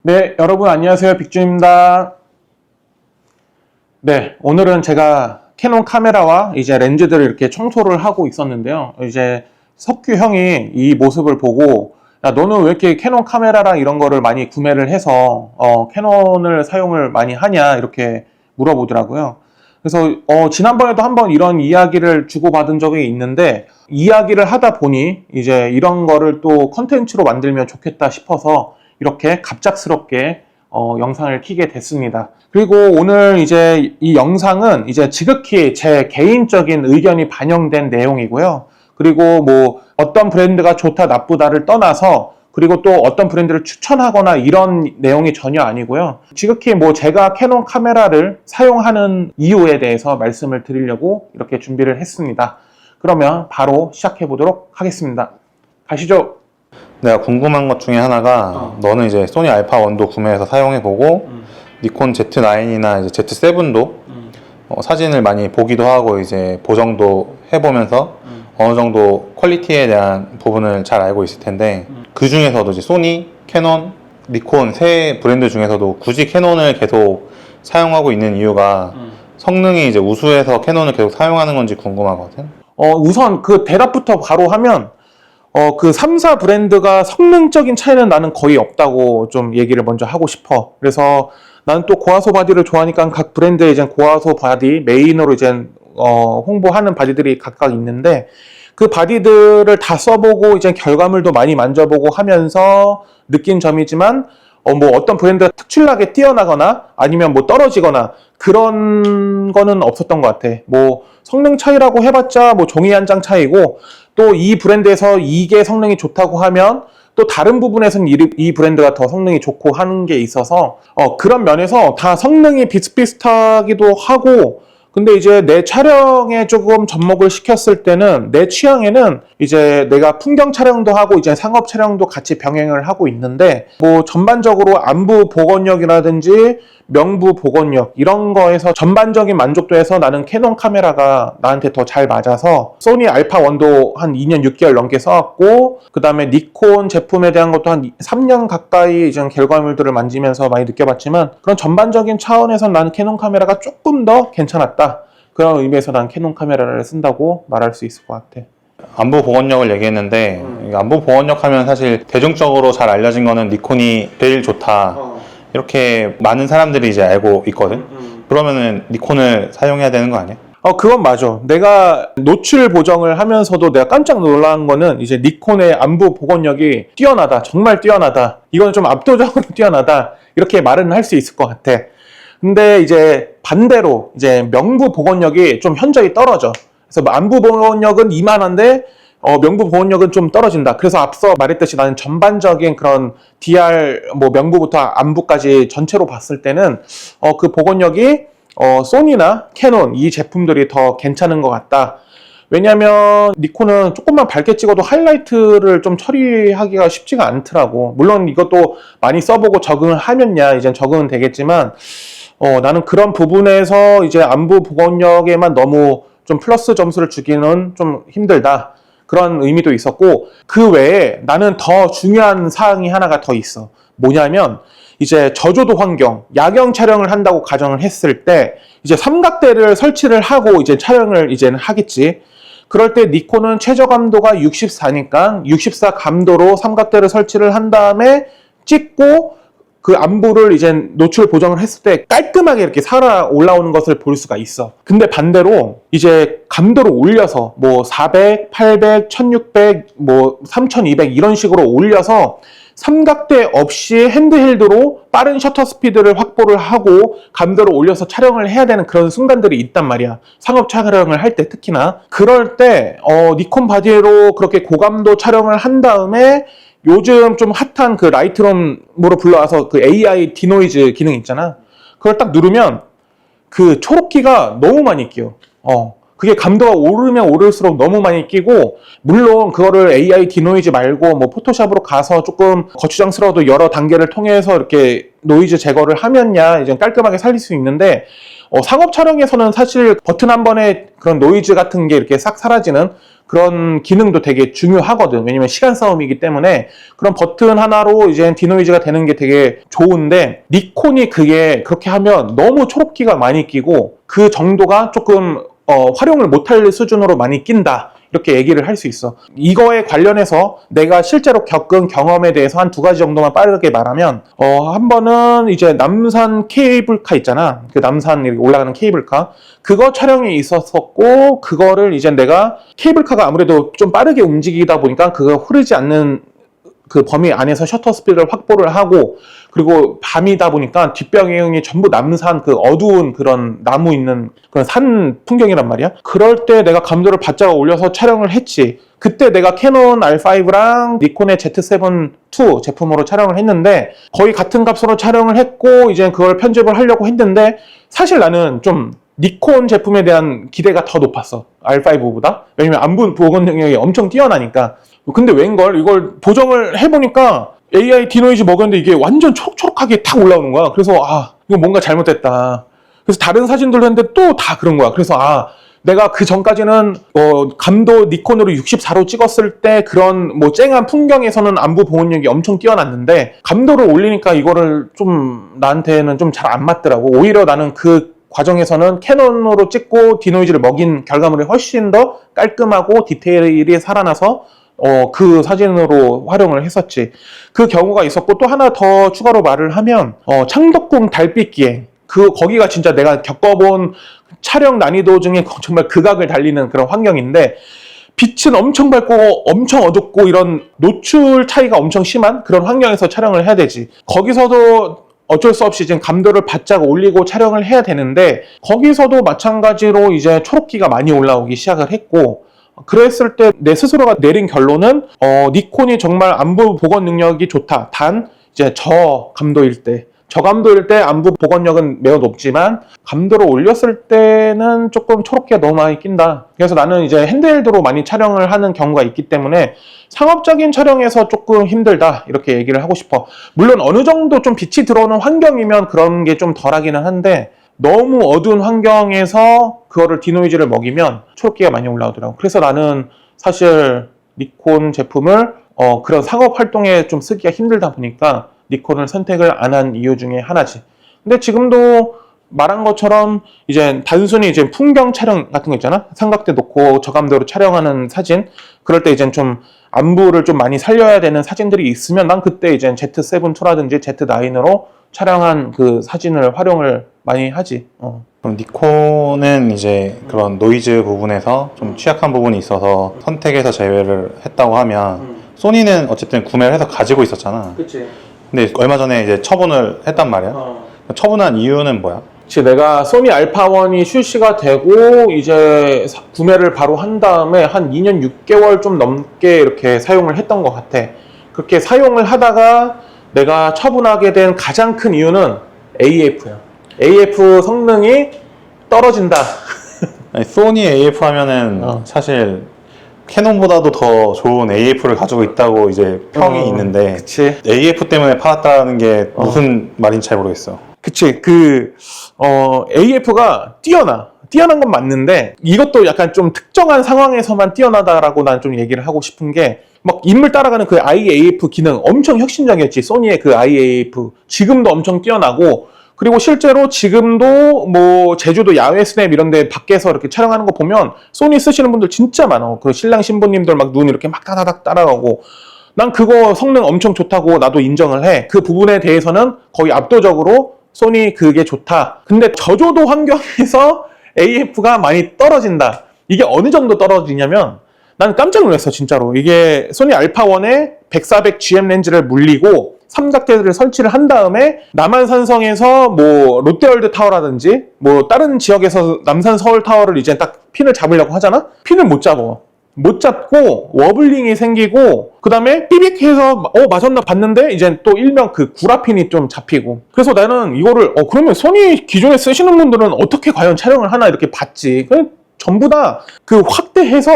네, 여러분 안녕하세요. 빅준입니다. 네, 오늘은 제가 캐논 카메라와 이제 렌즈들을 이렇게 청소를 하고 있었는데요. 이제 석규 형이 이 모습을 보고, 야, 너는 왜 이렇게 캐논 카메라랑 이런 거를 많이 구매를 해서 캐논을 사용을 많이 하냐 이렇게 물어보더라고요. 그래서 지난번에도 한번 이런 이야기를 주고받은 적이 있는데, 이야기를 하다 보니 이제 이런 거를 또 컨텐츠로 만들면 좋겠다 싶어서 이렇게 갑작스럽게 영상을 켜게 됐습니다. 그리고 오늘 이제 이 영상은 이제 지극히 제 개인적인 의견이 반영된 내용이고요. 그리고 뭐 어떤 브랜드가 좋다 나쁘다를 떠나서, 그리고 또 어떤 브랜드를 추천하거나 이런 내용이 전혀 아니고요. 지극히 뭐 제가 캐논 카메라를 사용하는 이유에 대해서 말씀을 드리려고 이렇게 준비를 했습니다. 그러면 바로 시작해 보도록 하겠습니다. 가시죠. 내가 궁금한 것 중에 하나가 너는 이제 소니 알파1도 구매해서 사용해보고 니콘 Z9이나 이제 Z7도 사진을 많이 보기도 하고 이제 보정도 해보면서 어느 정도 퀄리티에 대한 부분을 잘 알고 있을 텐데 그 중에서도 이제 소니, 캐논, 니콘 세 브랜드 중에서도 굳이 캐논을 계속 사용하고 있는 이유가 성능이 이제 우수해서 캐논을 계속 사용하는 건지 궁금하거든. 우선 그 대답부터 바로 하면 그 3사 브랜드가 성능적인 차이는 나는 거의 없다고 좀 얘기를 먼저 하고 싶어. 그래서 나는 또 고화소 바디를 좋아하니까 각 브랜드의 이제 고화소 바디 메인으로 이제 홍보하는 바디들이 각각 있는데, 그 바디들을 다 써보고 이제 결과물도 많이 만져보고 하면서 느낀 점이지만 뭐 어떤 브랜드가 특출나게 뛰어나거나 아니면 뭐 떨어지거나 그런 거는 없었던 것 같아. 뭐 성능 차이라고 해봤자 뭐 종이 한 장 차이고, 또 이 브랜드에서 이게 성능이 좋다고 하면 또 다른 부분에서는 이 브랜드가 더 성능이 좋고 하는 게 있어서 그런 면에서 다 성능이 비슷비슷하기도 하고, 근데 이제 내 촬영에 조금 접목을 시켰을 때는 내 취향에는 이제 내가 풍경 촬영도 하고 이제 상업 촬영도 같이 병행을 하고 있는데, 뭐 전반적으로 안부 복원력이라든지 명부 복원력 이런 거에서 전반적인 만족도에서 나는 캐논 카메라가 나한테 더 잘 맞아서 소니 알파1도 한 2년 6개월 넘게 써왔고, 그 다음에 니콘 제품에 대한 것도 한 3년 가까이 이제 결과물들을 만지면서 많이 느껴봤지만, 그런 전반적인 차원에서 나는 캐논 카메라가 조금 더 괜찮았다. 그런 의미에서 난 캐논 카메라를 쓴다고 말할 수 있을 것 같아. 안부 복원력을 얘기했는데 안부 복원력 하면 사실 대중적으로 잘 알려진 거는 니콘이 제일 좋다 이렇게 많은 사람들이 이제 알고 있거든. 그러면은 니콘을 사용해야 되는 거 아니야? 그건 맞아. 내가 노출 보정을 하면서도 내가 깜짝 놀란 거는 이제 니콘의 안부 복원력이 뛰어나다. 정말 뛰어나다. 이건 좀 압도적으로 뛰어나다. 이렇게 말은 할 수 있을 것 같아. 근데 이제 반대로 이제 명부 복원력이 좀 현저히 떨어져. 그래서 안부 복원력은 이만한데 명부 복원력은 좀 떨어진다. 그래서 앞서 말했듯이 나는 전반적인 그런 DR 뭐 명부부터 안부까지 전체로 봤을 때는 그 복원력이 소니나 캐논 이 제품들이 더 괜찮은 것 같다. 왜냐면 니콘은 조금만 밝게 찍어도 하이라이트를 좀 처리하기가 쉽지가 않더라고. 물론 이것도 많이 써보고 적응을 하면야 이제 적응은 되겠지만 나는 그런 부분에서 이제 안부 복원력에만 너무 좀 플러스 점수를 주기는 좀 힘들다. 그런 의미도 있었고, 그 외에 나는 더 중요한 사항이 하나가 더 있어. 뭐냐면 이제 저조도 환경, 야경 촬영을 한다고 가정을 했을 때 이제 삼각대를 설치를 하고 이제 촬영을 이제는 하겠지. 그럴 때 니콘은 최저 감도가 64니까 64 감도로 삼각대를 설치를 한 다음에 찍고 그 안부를 이제 노출 보정을 했을 때 깔끔하게 이렇게 살아 올라오는 것을 볼 수가 있어. 근데 반대로 이제 감도를 올려서 뭐 400, 800, 1600, 뭐 3200 이런 식으로 올려서 삼각대 없이 핸드헬드로 빠른 셔터 스피드를 확보를 하고 감도를 올려서 촬영을 해야 되는 그런 순간들이 있단 말이야. 상업 촬영을 할 때 특히나. 그럴 때 니콘 바디로 그렇게 고감도 촬영을 한 다음에 요즘 좀 핫한 그 라이트룸으로 불러와서 그 AI 디노이즈 기능 있잖아. 그걸 딱 누르면 그 초록기가 너무 많이 끼어. 그게 감도가 오르면 오를수록 너무 많이 끼고, 물론 그거를 AI 디노이즈 말고 뭐 포토샵으로 가서 조금 거추장스러워도 여러 단계를 통해서 이렇게 노이즈 제거를 하면야 이제 깔끔하게 살릴 수 있는데, 상업 촬영에서는 사실 버튼 한 번에 그런 노이즈 같은 게 이렇게 싹 사라지는 그런 기능도 되게 중요하거든. 왜냐면 시간 싸움이기 때문에 그런 버튼 하나로 이제 디노이즈가 되는 게 되게 좋은데, 니콘이 그게 그렇게 하면 너무 초록기가 많이 끼고 그 정도가 조금 활용을 못할 수준으로 많이 낀다, 이렇게 얘기를 할 수 있어. 이거에 관련해서 내가 실제로 겪은 경험에 대해서 한 두 가지 정도만 빠르게 말하면, 한 번은 이제 남산 케이블카 있잖아. 그 남산 이렇게 올라가는 케이블카. 그거 촬영이 있었었고, 그거를 이제 내가 케이블카가 아무래도 좀 빠르게 움직이다 보니까 그거 흐르지 않는 그 범위 안에서 셔터 스피드를 확보를 하고, 그리고 밤이다 보니까 뒷배경이 전부 남산 그 어두운 그런 나무 있는 그런 산 풍경이란 말이야. 그럴 때 내가 감도를 바짝 올려서 촬영을 했지. 그때 내가 캐논 R5랑 니콘의 Z7 II 제품으로 촬영을 했는데, 거의 같은 값으로 촬영을 했고 이제 그걸 편집을 하려고 했는데, 사실 나는 좀 니콘 제품에 대한 기대가 더 높았어, R5보다. 왜냐면 안부 복원 능력이 엄청 뛰어나니까. 근데 웬걸 이걸 보정을 해보니까 AI 디노이즈 먹었는데 이게 완전 초록초록하게 탁 올라오는 거야. 그래서 이거 뭔가 잘못됐다. 그래서 다른 사진들도 했는데 또 다 그런 거야. 그래서 내가 그 전까지는 감도 니콘으로 64로 찍었을 때 그런 뭐 쨍한 풍경에서는 안부 복원력이 엄청 뛰어났는데, 감도를 올리니까 이거를 좀 나한테는 좀 잘 안 맞더라고. 오히려 나는 그 과정에서는 캐논으로 찍고 디노이즈를 먹인 결과물이 훨씬 더 깔끔하고 디테일이 살아나서 그 사진으로 활용을 했었지. 그 경우가 있었고, 또 하나 더 추가로 말을 하면 창덕궁 달빛기행, 거기가 진짜 내가 겪어본 촬영 난이도 중에 정말 극악을 달리는 그런 환경인데, 빛은 엄청 밝고 엄청 어둡고 이런 노출 차이가 엄청 심한 그런 환경에서 촬영을 해야 되지. 거기서도 어쩔 수 없이 지금 감도를 바짝 올리고 촬영을 해야 되는데, 거기서도 마찬가지로 이제 초록기가 많이 올라오기 시작을 했고, 그랬을 때 내 스스로가 내린 결론은 니콘이 정말 안부 복원 능력이 좋다. 단 이제 저감도일 때 안부 복원력은 매우 높지만 감도를 올렸을 때는 조금 초록기가 너무 많이 낀다. 그래서 나는 이제 핸드헬드로 많이 촬영을 하는 경우가 있기 때문에 상업적인 촬영에서 조금 힘들다, 이렇게 얘기를 하고 싶어. 물론 어느 정도 좀 빛이 들어오는 환경이면 그런 게 좀 덜하기는 한데, 너무 어두운 환경에서 그거를 디노이즈를 먹이면 초록기가 많이 올라오더라고. 그래서 나는 사실 니콘 제품을 그런 상업 활동에 좀 쓰기가 힘들다 보니까 니콘을 선택을 안 한 이유 중에 하나지. 근데 지금도 말한 것처럼 이제 단순히 이제 풍경 촬영 같은 거 있잖아. 삼각대 놓고 저감도로 촬영하는 사진. 그럴 때 이제 좀 안부를 좀 많이 살려야 되는 사진들이 있으면 난 그때 이제 Z7 II라든지 Z9으로 촬영한 그 사진을 활용을 많이 하지. 그럼 니콘은 이제 그런 노이즈 부분에서 좀 취약한 부분이 있어서 선택해서 제외를 했다고 하면, 소니는 어쨌든 구매를 해서 가지고 있었잖아. 그치. 근데 얼마 전에 이제 처분을 했단 말이야. 처분한 이유는 뭐야? 내가 소니 알파1이 출시가 되고 이제 구매를 바로 한 다음에 한 2년 6개월 좀 넘게 이렇게 사용을 했던 것 같아. 그렇게 사용을 하다가 내가 처분하게 된 가장 큰 이유는 AF야. AF 성능이 떨어진다. 아니, 소니 AF 하면은 사실 캐논보다도 더 좋은 AF를 가지고 있다고 이제 평이 있는데, 그치. AF 때문에 팔았다는 게 무슨 말인지 잘 모르겠어. 그치. AF가 뛰어난 건 맞는데, 이것도 약간 좀 특정한 상황에서만 뛰어나다라고 난 좀 얘기를 하고 싶은 게, 막 인물 따라가는 그 IAF 기능 엄청 혁신적이었지. 소니의 그 IAF. 지금도 엄청 뛰어나고, 그리고 실제로 지금도 뭐 제주도 야외 스냅 이런 데 밖에서 이렇게 촬영하는 거 보면 소니 쓰시는 분들 진짜 많아. 그 신랑 신부님들 막 눈 이렇게 막 따다닥 따라가고, 난 그거 성능 엄청 좋다고 나도 인정을 해. 그 부분에 대해서는 거의 압도적으로 소니 그게 좋다. 근데 저조도 환경에서 AF가 많이 떨어진다. 이게 어느 정도 떨어지냐면, 난 깜짝 놀랐어 진짜로. 이게 소니 알파1에 100-400 GM 렌즈를 물리고 삼각대를 설치를 한 다음에 남한산성에서 뭐 롯데월드 타워라든지 뭐 다른 지역에서 남산 서울 타워를 이제 딱 핀을 잡으려고 하잖아? 핀을 못 잡고 워블링이 생기고, 그 다음에 삐빅해서 맞았나 봤는데 이제 또 일명 그 구라핀이 좀 잡히고. 그래서 나는 이거를 그러면 소니 기존에 쓰시는 분들은 어떻게 과연 촬영을 하나 이렇게 봤지. 전부 다 그 확대해서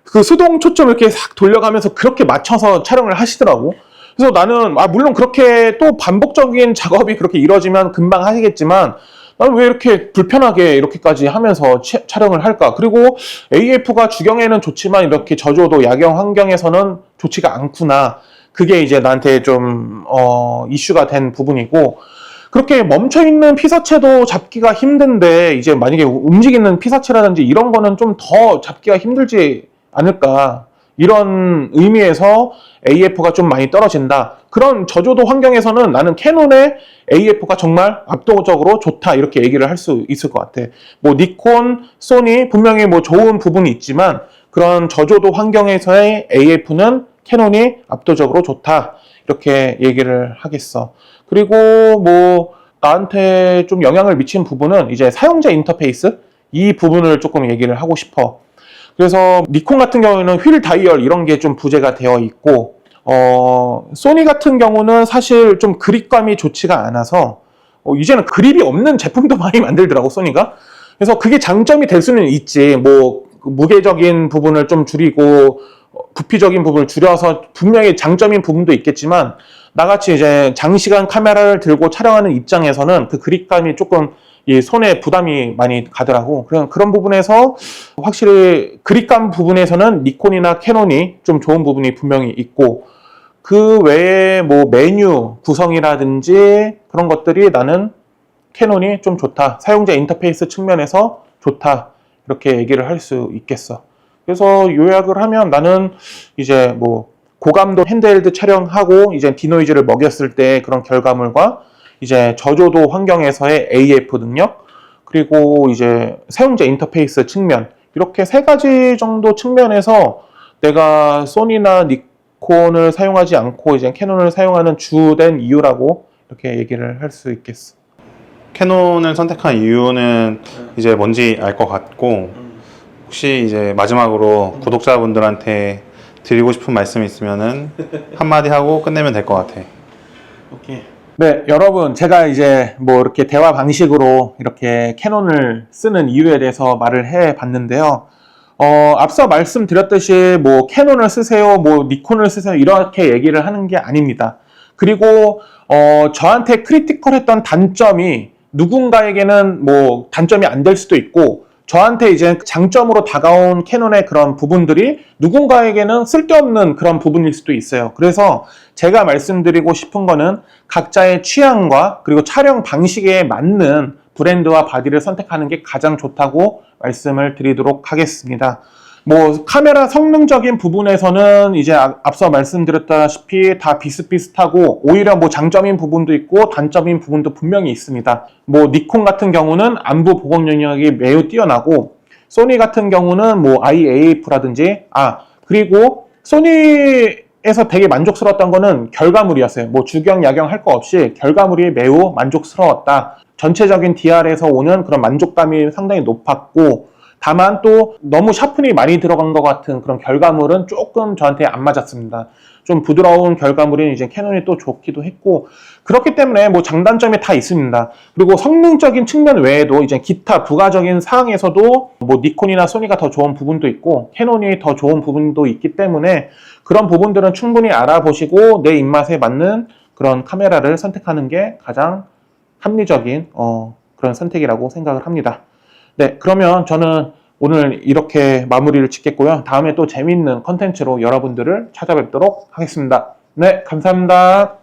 그 수동 초점 이렇게 싹 돌려가면서 그렇게 맞춰서 촬영을 하시더라고. 그래서 나는 물론 그렇게 또 반복적인 작업이 그렇게 이루어지면 금방 하시겠지만, 나는 왜 이렇게 불편하게 이렇게까지 하면서 촬영을 할까? 그리고 AF가 주경에는 좋지만 이렇게 저조도 야경 환경에서는 좋지가 않구나. 그게 이제 나한테 좀 이슈가 된 부분이고, 그렇게 멈춰있는 피사체도 잡기가 힘든데 이제 만약에 움직이는 피사체라든지 이런 거는 좀 더 잡기가 힘들지 않을까, 이런 의미에서 AF가 좀 많이 떨어진다. 그런 저조도 환경에서는 나는 캐논의 AF가 정말 압도적으로 좋다, 이렇게 얘기를 할 수 있을 것 같아. 뭐 니콘, 소니 분명히 뭐 좋은 부분이 있지만 그런 저조도 환경에서의 AF는 캐논이 압도적으로 좋다, 이렇게 얘기를 하겠어. 그리고 뭐 나한테 좀 영향을 미친 부분은 이제 사용자 인터페이스, 이 부분을 조금 얘기를 하고 싶어. 그래서 니콘 같은 경우에는 휠 다이얼 이런 게 좀 부재가 되어 있고, 소니 같은 경우는 사실 좀 그립감이 좋지가 않아서 이제는 그립이 없는 제품도 많이 만들더라고, 소니가. 그래서 그게 장점이 될 수는 있지. 뭐 무게적인 부분을 좀 줄이고 부피적인 부분을 줄여서 분명히 장점인 부분도 있겠지만, 나같이 이제 장시간 카메라를 들고 촬영하는 입장에서는 그 그립감이 조금 이 손에 부담이 많이 가더라고. 그런 부분에서 확실히 그립감 부분에서는 니콘이나 캐논이 좀 좋은 부분이 분명히 있고, 그 외에 뭐 메뉴 구성이라든지 그런 것들이 나는 캐논이 좀 좋다, 사용자 인터페이스 측면에서 좋다, 이렇게 얘기를 할 수 있겠어. 그래서 요약을 하면 나는 이제 뭐 고감도 핸드헬드 촬영하고 이제 디노이즈를 먹였을 때 그런 결과물과 이제 저조도 환경에서의 AF 능력, 그리고 이제 사용자 인터페이스 측면, 이렇게 세 가지 정도 측면에서 내가 소니나 니콘을 사용하지 않고 이제 캐논을 사용하는 주된 이유라고 이렇게 얘기를 할 수 있겠어. 캐논을 선택한 이유는 이제 뭔지 알 것 같고, 혹시 이제 마지막으로 구독자분들한테 드리고 싶은 말씀이 있으면은 한마디 하고 끝내면 될 것 같아. 오케이. 네, 여러분, 제가 이제 뭐 이렇게 대화 방식으로 이렇게 캐논을 쓰는 이유에 대해서 말을 해 봤는데요. 앞서 말씀드렸듯이 뭐 캐논을 쓰세요, 뭐 니콘을 쓰세요, 이렇게 얘기를 하는 게 아닙니다. 그리고 저한테 크리티컬했던 단점이 누군가에게는 뭐 단점이 안 될 수도 있고, 저한테 이제 장점으로 다가온 캐논의 그런 부분들이 누군가에게는 쓸데없는 그런 부분일 수도 있어요. 그래서 제가 말씀드리고 싶은 거는 각자의 취향과 그리고 촬영 방식에 맞는 브랜드와 바디를 선택하는 게 가장 좋다고 말씀을 드리도록 하겠습니다. 뭐 카메라 성능적인 부분에서는 이제 앞서 말씀드렸다시피 다 비슷비슷하고, 오히려 뭐 장점인 부분도 있고 단점인 부분도 분명히 있습니다. 뭐 니콘 같은 경우는 안부 보건 영역이 매우 뛰어나고, 소니 같은 경우는 뭐 IAF라든지 그리고 소니에서 되게 만족스러웠던 거는 결과물이었어요. 뭐 주경 야경 할 거 없이 결과물이 매우 만족스러웠다. 전체적인 DR에서 오는 그런 만족감이 상당히 높았고, 다만 또 너무 샤픈이 많이 들어간 것 같은 그런 결과물은 조금 저한테 안 맞았습니다. 좀 부드러운 결과물이 이제 캐논이 또 좋기도 했고, 그렇기 때문에 뭐 장단점이 다 있습니다. 그리고 성능적인 측면 외에도 이제 기타 부가적인 사항에서도 뭐 니콘이나 소니가 더 좋은 부분도 있고 캐논이 더 좋은 부분도 있기 때문에, 그런 부분들은 충분히 알아보시고 내 입맛에 맞는 그런 카메라를 선택하는 게 가장 합리적인 그런 선택이라고 생각을 합니다. 네, 그러면 저는 오늘 이렇게 마무리를 짓겠고요. 다음에 또 재미있는 컨텐츠로 여러분들을 찾아뵙도록 하겠습니다. 네, 감사합니다.